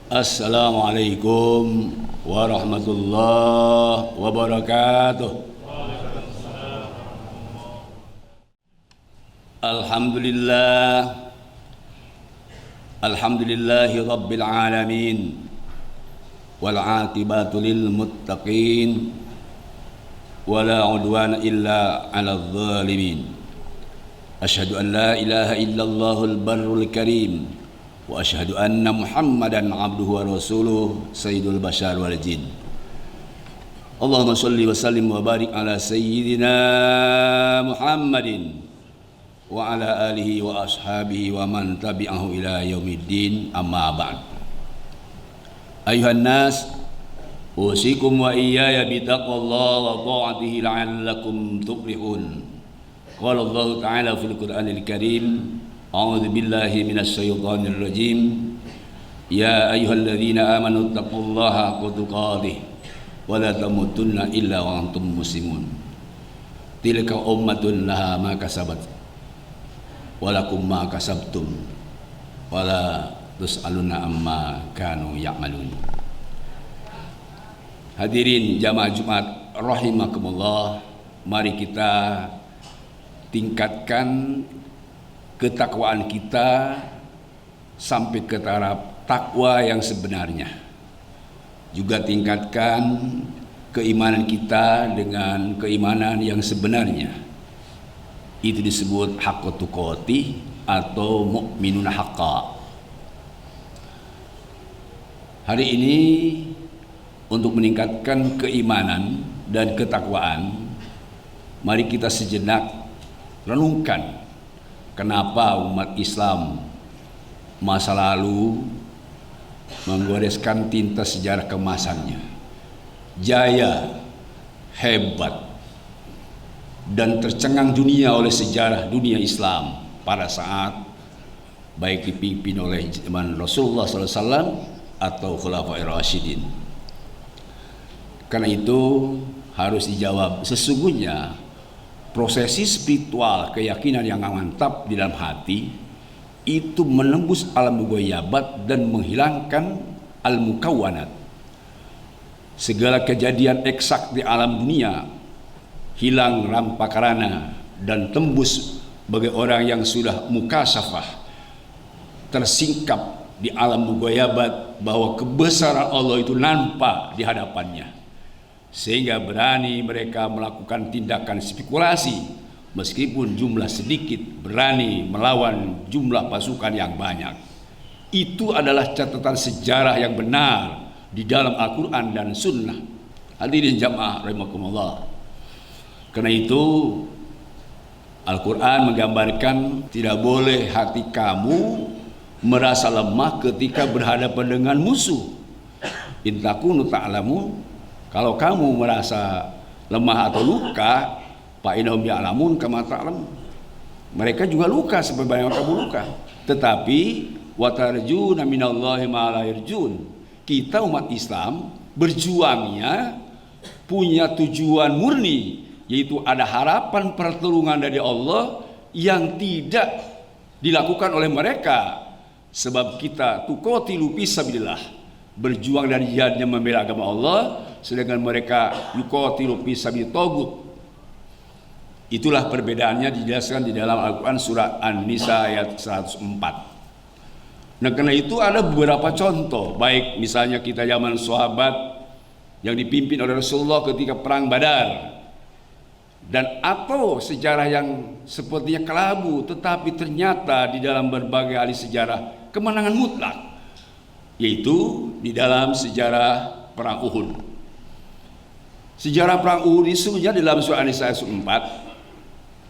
Assalamualaikum warahmatullahi wabarakatuh. Alhamdulillah, alhamdulillahi rabbil alamin, wal aqibatu lil muttaqin, wala udwana illa 'alal zalimin. Asyhadu an la ilaha illallahul barrul karim, wa asyhadu anna Muhammadan abduhu wa rasuluh sayyidul bashar wal jin. Allahumma shalli wa sallim wa barik ala sayyidina Muhammadin wa ala alihi wa ashabihi wa man tabi'ahu ila yaumiddin, amma ba'd. Ayuhan nas, usikum wa iyaya bitaqwallahi wa ta'atihi la'allakum tuflihun. Qala Allah ta'ala fil Qur'anil Karim, a'udzu billahi minasy syaithanir rajim. Ya ayyuhalladzina amanu taqullaha haqqa tuqatih wa la tamutunna illa wa antum muslimun. Tilka ummatun laha ma kasabat wa lakum ma kasabtum wa la tus'aluna amma kanu ya'malun. Hadirin jamaah Jumat rahimakumullah, mari kita tingkatkan ketakwaan kita sampai ke taraf takwa yang sebenarnya. Juga tingkatkan keimanan kita dengan keimanan yang sebenarnya. Itu disebut haqqut tuqati atau mu'minun haqqa. Hari ini untuk meningkatkan keimanan dan ketakwaan, mari kita sejenak renungkan kenapa umat Islam masa lalu menggoreskan tinta sejarah kemasannya, jaya, hebat, dan tercengang dunia oleh sejarah dunia Islam pada saat baik dipimpin oleh zaman Rasulullah SAW atau Khulafair Rasyidin. Karena itu harus dijawab, sesungguhnya prosesi spiritual keyakinan yang mantap di dalam hati itu menembus alam mughayabat dan menghilangkan al-mukawwanat. Segala kejadian eksak di alam dunia hilang rampa karana dan tembus bagi orang yang sudah mukasyafah, tersingkap di alam mughayabat bahwa kebesaran Allah itu nampak di hadapannya, sehingga berani mereka melakukan tindakan spekulasi meskipun jumlah sedikit, berani melawan jumlah pasukan yang banyak. Itu adalah catatan sejarah yang benar di dalam Al-Quran dan Sunnah. Hadirin jamaah rahimakumullah, karena itu Al-Quran menggambarkan tidak boleh hati kamu merasa lemah ketika berhadapan dengan musuh. In takunu ta'lamu, kalau kamu merasa lemah atau luka, fa innahum ya'lamun kama ta'lam, mereka juga luka sebagaimana kamu luka. Tetapi wa tarjuna minallahi ma la yarjun, kita umat Islam berjuangnya punya tujuan murni, yaitu ada harapan pertolongan dari Allah yang tidak dilakukan oleh mereka. Sebab kita tuqatilu fisabilillah, berjuang dari jihadnya membela agama Allah, sedangkan mereka yuqatilu fisabilit taghut. Itulah perbedaannya dijelaskan di dalam Al-Quran surat An-Nisa ayat 104. Nah, karena itu ada beberapa contoh, baik misalnya kita zaman sahabat yang dipimpin oleh Rasulullah ketika perang Badar, dan atau sejarah yang sepertinya kelabu tetapi ternyata di dalam berbagai ahli sejarah kemenangan mutlak, yaitu di dalam sejarah perang Uhud. Sejarah perang Uhud isunya di dalam surah An-Nisa ayat 4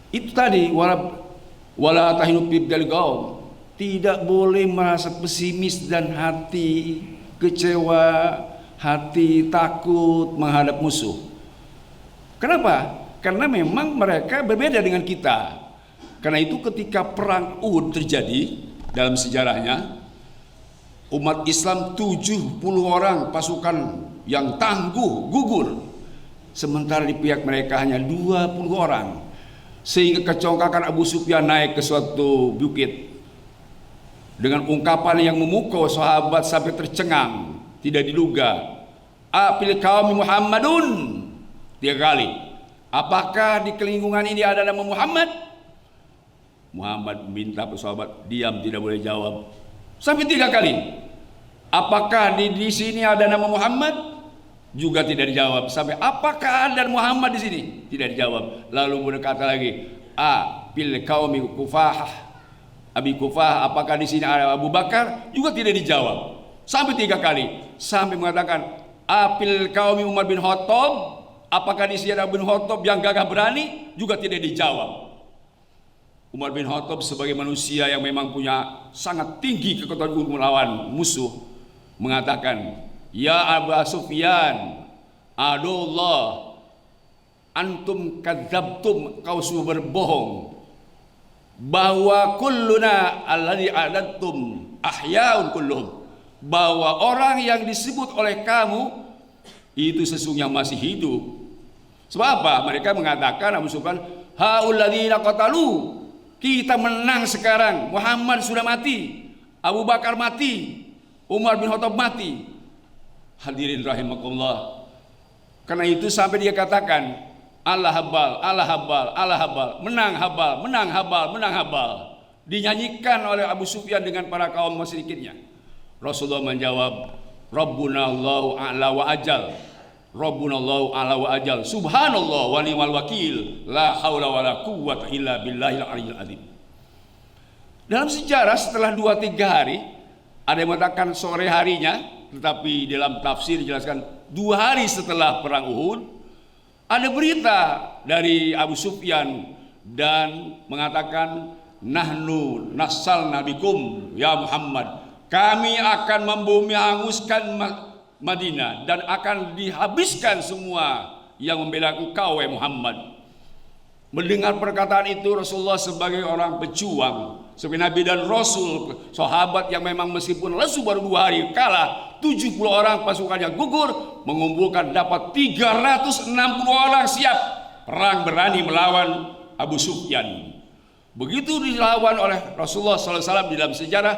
itu tadi, wala tahinu fi ibdal qaum, tidak boleh merasa pesimis dan hati kecewa, hati takut menghadap musuh. Kenapa? Karena memang mereka berbeda dengan kita. Karena itu ketika perang Uhud terjadi dalam sejarahnya, umat Islam 70 orang pasukan yang tangguh gugur, sementara di pihak mereka hanya 20 orang. Sehingga kecongkakan Abu Sufyan naik ke suatu bukit dengan ungkapan yang memukau sahabat sampai tercengang, tidak diduga. Apil qaumi Muhammadun, 3 kali. Apakah di lingkungan ini ada nama Muhammad? Muhammad minta sahabat diam, tidak boleh jawab. Sampai 3 kali. Apakah di sini ada nama Muhammad? Juga tidak dijawab. Sampai apakah ada Muhammad di sini? Tidak dijawab. Lalu berkata lagi, Apil qaumi Kufah, Abi Kufah, apakah di sini ada Abu Bakar? Juga tidak dijawab. Sampai 3 kali. Sampai mengatakan, Apil qaumi Umar bin Khattab, apakah di sini ada bin Khattab yang gagah berani? Juga tidak dijawab. Umar bin Khattab sebagai manusia yang memang punya sangat tinggi kekuatan untuk melawan musuh, mengatakan, Ya Abu Sufyan, adullah, antum kadzabtum, kau semua berbohong, bahwa kulluna alladhi adattum ahyaun kulluhum, bahwa orang yang disebut oleh kamu itu sesungguhnya masih hidup. Sebab apa? Mereka mengatakan, Abu Sufyan, hauladzina qatalu, kita menang sekarang, Muhammad sudah mati, Abu Bakar mati, Umar bin Khattab mati. Hadirin rahimakumullah. Karena itu sampai dia katakan, Allah Habal, Allah Habal, Allah Habal, menang Habal, menang Habal, menang Habal. Dinyanyikan oleh Abu Sufyan dengan para kaum musyriknya. Rasulullah menjawab, Rabbuna Allahu a'la wa ajal, Rabbuna Allahu a'la wa ajal, Subhanallah wa ni'mal wakil, la haula wa la quwwata illa billahil aliyyil azim. Dalam sejarah setelah 2-3 hari, ada yang mengatakan sore harinya, tetapi dalam tafsir dijelaskan 2 hari setelah perang Uhud, ada berita dari Abu Sufyan dan mengatakan, nahnu nasalna bikum ya Muhammad, kami akan membumi hanguskan Madinah dan akan dihabiskan semua yang membela engkau ya Muhammad. Mendengar perkataan itu, Rasulullah sebagai orang pejuang, sebagai Nabi dan Rasul, sahabat yang memang meskipun lesu baru 2 hari kalah, 70 orang pasukannya gugur, mengumpulkan dapat 360 orang siap perang berani melawan Abu Sufyan. Begitu dilawan oleh Rasulullah SAW di dalam sejarah,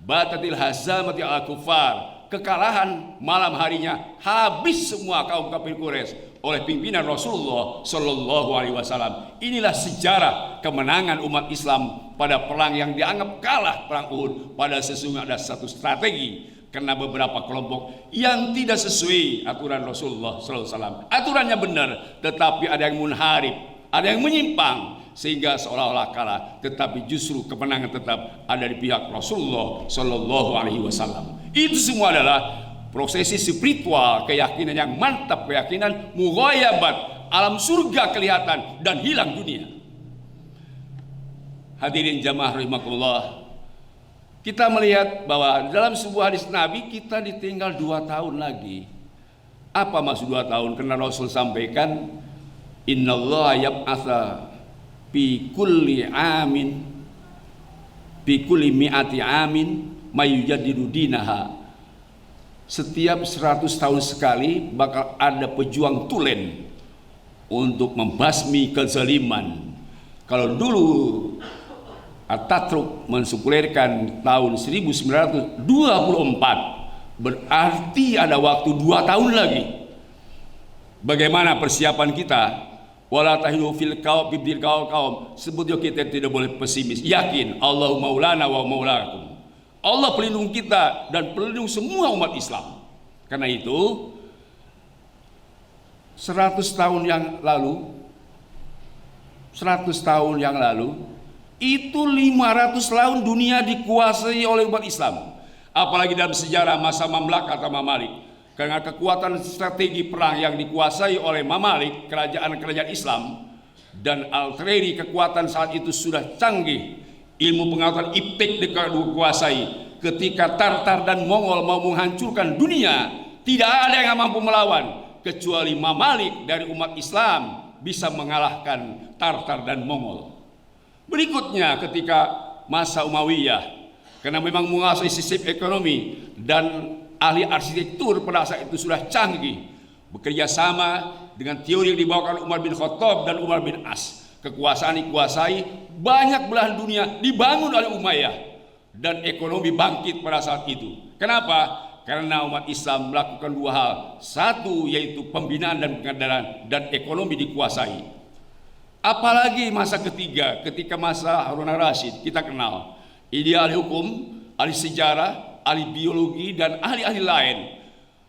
batatil hazamati al-kufar, kekalahan malam harinya habis semua kaum kafir Quraisy oleh pimpinan Rasulullah Sallallahu Alaihi Wasallam. Inilah sejarah kemenangan umat Islam pada perang yang dianggap kalah, perang Uhud. Pada sesungguhnya ada satu strategi, karena beberapa kelompok yang tidak sesuai aturan Rasulullah Sallallahu Alaihi Wasallam. Aturannya benar, tetapi ada yang munharif, ada yang menyimpang, sehingga seolah-olah kalah. Tetapi justru kemenangan tetap ada di pihak Rasulullah Sallallahu Alaihi Wasallam. Itu semua adalah prosesi spiritual, keyakinan yang mantap, keyakinan mughayabat, alam surga kelihatan dan hilang dunia. Hadirin jamaah rahimakumullah, kita melihat bahwa dalam sebuah hadis Nabi kita ditinggal 2 tahun lagi. Apa maksud 2 tahun? Karena Rasul sampaikan, innallaha yab'atsa fi kulli amin, fi kulli mi'ati amin mayujaddidu dinaha. Setiap 100 tahun sekali bakal ada pejuang tulen untuk membasmi kezaliman. Kalau dulu Ataturk mensukulirkan tahun 1924, berarti ada waktu 2 tahun lagi. Bagaimana persiapan kita? Wala tahinu fil qaum, sebutnya kita tidak boleh pesimis. Yakin Allahu maulana wa maulakum, Allah pelindung kita dan pelindung semua umat Islam. Karena itu 100 tahun yang lalu, itu 500 tahun dunia dikuasai oleh umat Islam. Apalagi dalam sejarah masa Mamlak atau Mamalik, karena kekuatan strategi perang yang dikuasai oleh Mamalik, kerajaan-kerajaan Islam, dan artileri kekuatan saat itu sudah canggih. Ilmu pengetahuan iptek dikuasai. Ketika Tartar dan Mongol mau menghancurkan dunia, tidak ada yang mampu melawan kecuali Mamalik dari umat Islam bisa mengalahkan Tartar dan Mongol. Berikutnya ketika masa Umayyah, karena memang menguasai sistem ekonomi dan ahli arsitektur pada saat itu sudah canggih, bekerja sama dengan teori yang dibawakan Umar bin Khattab dan Umar bin As. Kekuasaan dikuasai, banyak belahan dunia dibangun oleh Umayyah. dan ekonomi bangkit pada saat itu. Kenapa? Karena umat Islam melakukan dua hal. Satu yaitu pembinaan dan pengajaran, dan ekonomi dikuasai. Apalagi masa ketiga, ketika masa Harun al-Rasyid, kita kenal ini ahli hukum, ahli sejarah, ahli biologi, dan ahli-ahli lain.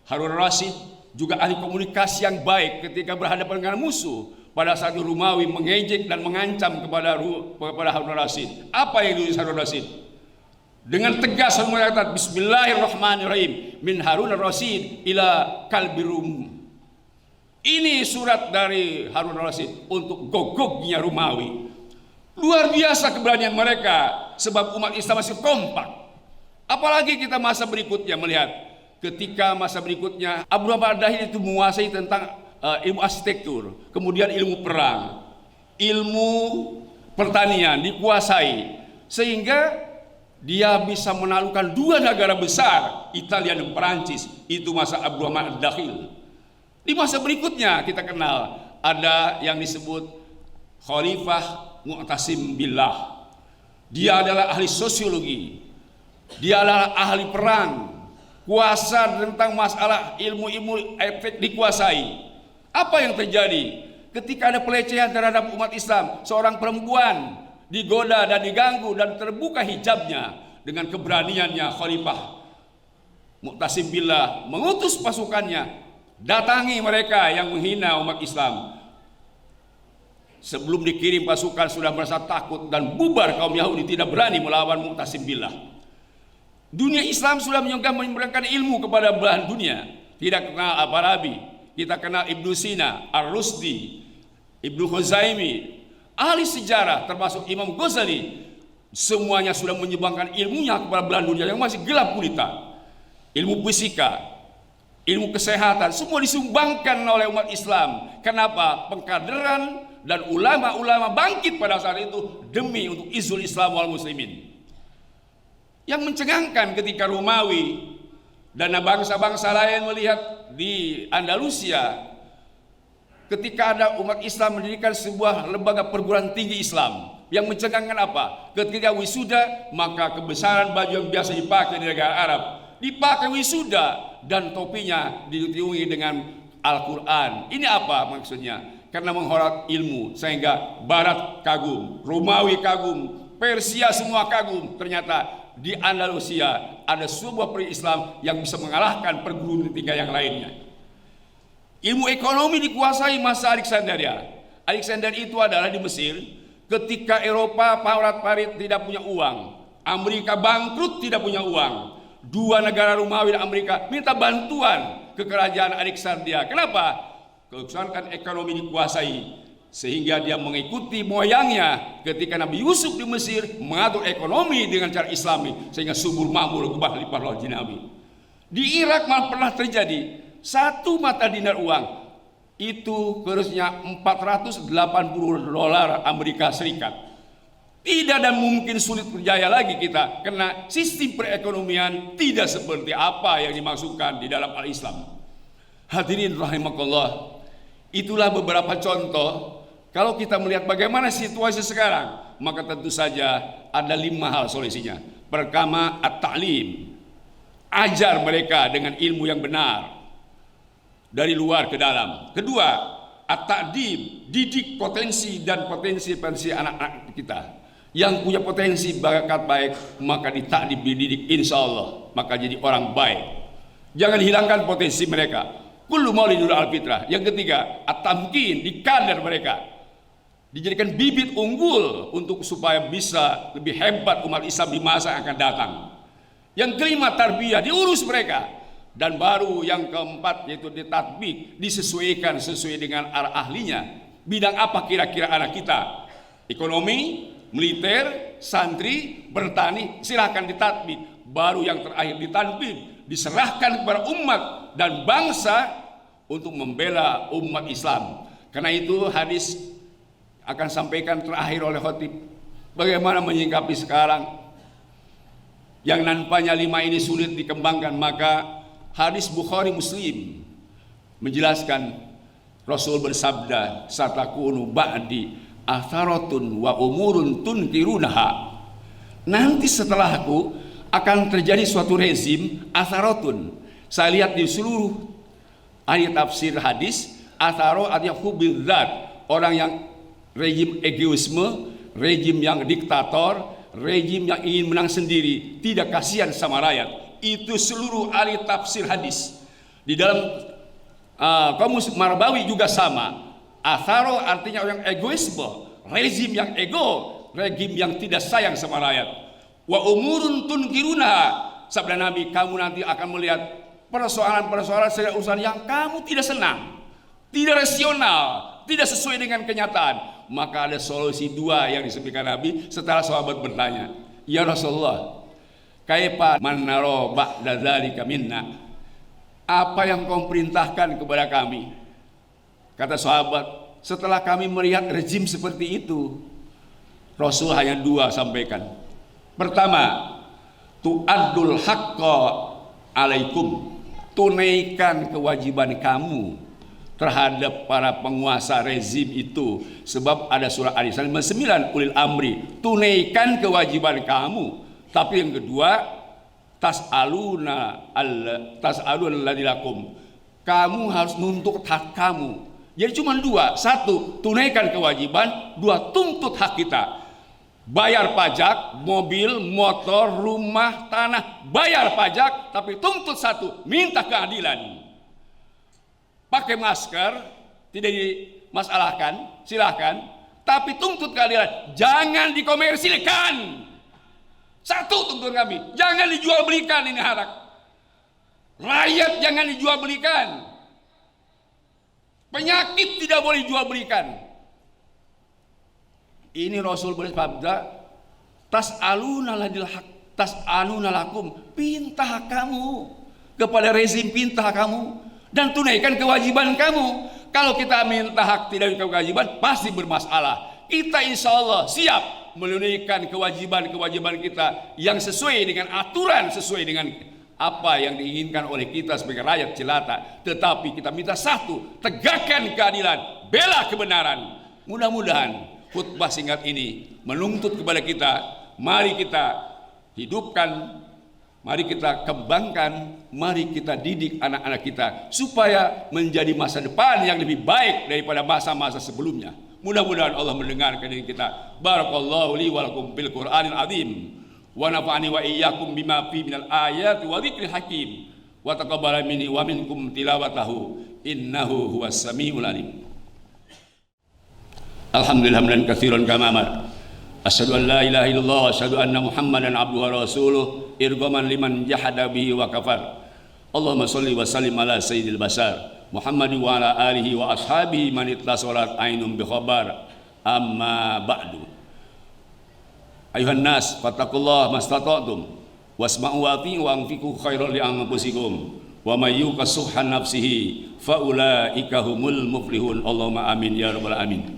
Harun al-Rasyid juga ahli komunikasi yang baik ketika berhadapan dengan musuh. Pada saat Romawi mengejek dan mengancam kepada Harun al-Rasyid. Apa yang ditulis Harun al-Rasyid? Dengan tegas mengatakan Bismillahirrahmanirrahim min Harun al-Rasyid ila kalbi Rum. Ini surat dari Harun al-Rasyid untuk gogoknya Romawi. Luar biasa keberanian mereka, sebab umat Islam masih kompak. Apalagi kita masa berikutnya melihat, ketika masa berikutnya Abu Muhammad ad-Dahir itu menguasai tentang ilmu arsitektur, kemudian ilmu perang, ilmu pertanian dikuasai, sehingga dia bisa menaklukkan dua negara besar, Italia dan Perancis. Itu masa Abu Muhammad ad-Dahir. Di masa berikutnya kita kenal ada yang disebut Khalifah Mu'tasim Billah. Dia adalah ahli sosiologi, dia adalah ahli perang, kuasa tentang masalah ilmu-ilmu efek dikuasai. Apa yang terjadi ketika ada pelecehan terhadap umat Islam? Seorang perempuan digoda dan diganggu dan terbuka hijabnya. Dengan keberaniannya Khalifah Mu'tasim Billah mengutus pasukannya, datangi mereka yang menghina umat Islam. Sebelum dikirim pasukan sudah merasa takut dan bubar, kaum Yahudi tidak berani melawan Mu'tasim Billah. Dunia Islam sudah memberikan ilmu kepada belahan dunia. Tidak kenal Al-Farabi, kita kenal Ibnu Sina, Ar-Rusdi, Ibnu Khuzaimi, ahli sejarah termasuk Imam Ghazali. Semuanya sudah menyumbangkan ilmunya kepada belahan dunia yang masih gelap gulita. Ilmu fisika, ilmu kesehatan, semua disumbangkan oleh umat Islam. Kenapa? Pengkaderan dan ulama-ulama bangkit pada saat itu demi untuk izul Islam wal muslimin. Yang mencengangkan ketika Romawi dan bangsa-bangsa lain melihat di Andalusia, ketika ada umat Islam mendirikan sebuah lembaga perguruan tinggi Islam. Yang mencengangkan apa? Ketika wisuda, maka kebesaran baju yang biasa dipakai di negara Arab dipakai wisuda, dan topinya ditiungi dengan Al-Quran. Ini apa maksudnya? Karena menghormat ilmu, sehingga Barat kagum, Romawi kagum, Persia semua kagum. Ternyata di Andalusia ada sebuah Islam yang bisa mengalahkan perguruan tinggi yang lainnya. Ilmu ekonomi dikuasai masa Alexandria. Alexandria itu adalah di Mesir. Ketika Eropa parat-parit tidak punya uang, Amerika bangkrut tidak punya uang, dua negara Romawi dan Amerika minta bantuan ke kerajaan Alexandria. Kenapa? Kesulitan ekonomi dikuasai, sehingga dia mengikuti moyangnya ketika Nabi Yusuf di Mesir mengatur ekonomi dengan cara Islami, sehingga subur makmur gebah lipat lol jinawi. Di Irak malah pernah terjadi satu mata dinar uang itu kurusnya $480 Amerika Serikat. Tidak dan mungkin sulit berjaya lagi kita, karena sistem perekonomian tidak seperti apa yang dimaksudkan di dalam Al-Islam. Hadirin rahimakallah, itulah beberapa contoh. Kalau kita melihat bagaimana situasi sekarang, maka tentu saja ada 5 hal solusinya. Pertama, at-ta'lim. Ajar mereka dengan ilmu yang benar dari luar ke dalam. Kedua, at-ta'dib. Didik potensi dan potensi anak-anak kita yang punya potensi bakat baik, maka ditakdib, dididik, insya Allah maka jadi orang baik. Jangan hilangkan potensi mereka. Kullu maulidul al-fitrah. Yang ketiga, at-tamkin. Dikader mereka, dijadikan bibit unggul untuk supaya bisa lebih hebat umat Islam di masa yang akan datang. Yang kelima, tarbiyah. Diurus mereka. Dan baru yang keempat, yaitu ditatbik, disesuaikan sesuai dengan arah ahlinya. Bidang apa kira-kira anak kita? Ekonomi, militer, santri, bertani, silahkan ditatbik. Baru yang terakhir ditanbik, diserahkan kepada umat dan bangsa untuk membela umat Islam. Karena itu hadis akan sampaikan terakhir oleh khotib. Bagaimana menyikapi sekarang yang nampaknya 5 ini sulit dikembangkan, maka hadis Bukhari Muslim menjelaskan Rasul bersabda, satakunu ba'di atharatun wa umurun tunkirunaha, nanti setelah aku akan terjadi suatu rezim atharotun. Saya lihat di seluruh ayat tafsir hadis, atharo artinya hubil zat, orang yang rejim egoisme, rejim yang diktator, rejim yang ingin menang sendiri, tidak kasihan sama rakyat. Itu seluruh ahli tafsir hadis. Di dalam kamus Marbawi juga sama. Atharo artinya orang egoisme, rejim yang ego, rejim yang tidak sayang sama rakyat. Wa umurun tunkiruna, sabda Nabi, kamu nanti akan melihat persoalan-persoalan urusan yang kamu tidak senang, tidak rasional, tidak sesuai dengan kenyataan. Maka ada solusi dua yang disebutkan Nabi setelah sahabat bertanya, ya Rasulullah, kaifa man naro ba'da dzalika minna, apa yang kau perintahkan kepada kami? Kata sahabat, setelah kami melihat rezim seperti itu, Rasul hanya dua sampaikan. Pertama, tu'addul haqqa alaikum, tunaikan kewajiban kamu terhadap para penguasa rezim itu. Sebab ada surah Al-Insan 9, ulil amri, tunaikan kewajiban kamu. Tapi yang kedua, tas'aluna alladilakum, kamu harus nuntut hak kamu. Jadi cuma dua, satu tunaikan kewajiban, dua tuntut hak kita. Bayar pajak, mobil, motor, rumah, tanah, bayar pajak, tapi tuntut satu, minta keadilan. Pakai masker, tidak dimasalahkan, silahkan, tapi tuntut keadilan, jangan dikomersilkan. Satu tuntut kami, jangan dijual belikan ini harap. Rakyat jangan dijual belikan. Penyakit tidak boleh dijual belikan. Ini Rasul bersabda, tas'aluna ladil haq, tas'aluna lakum, pinta kamu kepada rezim, pinta kamu dan tunaikan kewajiban kamu. Kalau kita minta hak tidak kewajiban, pasti bermasalah. Kita insya Allah siap menunaikan kewajiban-kewajiban kita yang sesuai dengan aturan, sesuai dengan apa yang diinginkan oleh kita sebagai rakyat jelata. Tetapi kita minta satu, tegakkan keadilan, bela kebenaran. Mudah-mudahan khutbah singkat ini menuntut kepada kita, mari kita hidupkan, mari kita kembangkan, mari kita didik anak-anak kita supaya menjadi masa depan yang lebih baik daripada masa-masa sebelumnya. Mudah-mudahan Allah mendengarkan kita. Barakallahu li wa lakum bil Qur'anil azim. Wa nafa'ani wa iyyakum bima fi minal ayati wa dzikril hakim. Wa taqabbala minni wa minkum tilawatahu innahu huwas samiul alim. Alhamdulillah hamdan katsiran kama amar. Asyhadu an la ilaha illallah wa asyhadu anna Muhammadan abduhu wa rasuluh irghaman liman jahada bihi wa kafar. Allahumma shalli wa sallim ala sayyidil bashar Muhammad wa ala alihi wa ashabihi man ittasalat ainum bi khabar. Amma ba'du. Ayuhan nas fattaqullaha mastata'tum wasma'u wa ati'u wa anfiqu khairan li anfusikum wa may yuqassuha nafsihi fa ulaika humul muflihun. Allahumma amin ya rabbal alamin.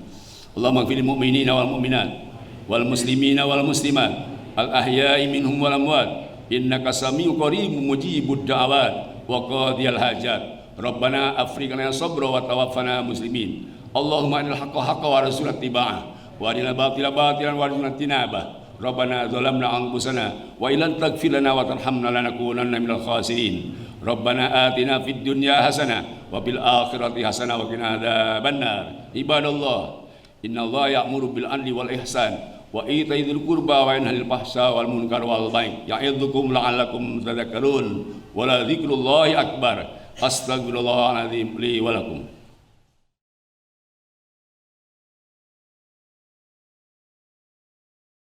Allahumma ighfir lil mu'minina wal mu'minat wal muslimina wal muslimat al ahya'i minhum wal amwat innaka samiu qaribun mujibud da'awat wa qadiyal hajat. Rabbana afriq lana sabra wa tawaffana muslimin. Allahumma arina al-haqqa haqqan wa arzuqna ittiba'ah wa arina al-batila batilan wa arzuqna ijtinabah. Rabbana zalamna anfusana wa illam taghfir lana wa tarhamna lanakunanna minal khasirin. Rabbana atina fid dunya hasanah wa fil akhirati hasanah wa qina adzabannar. Ibadallah, innallaha ya'muru bil 'adli wal ihsan wa ita'i dzil qurba wa yanha 'anil fahsya'i wal munkari wal baghi ya'idzukum la'allakum tadhakkarun. Wa la dzikrullahi akbar. Astaghfirullahaladzim li wa lakum.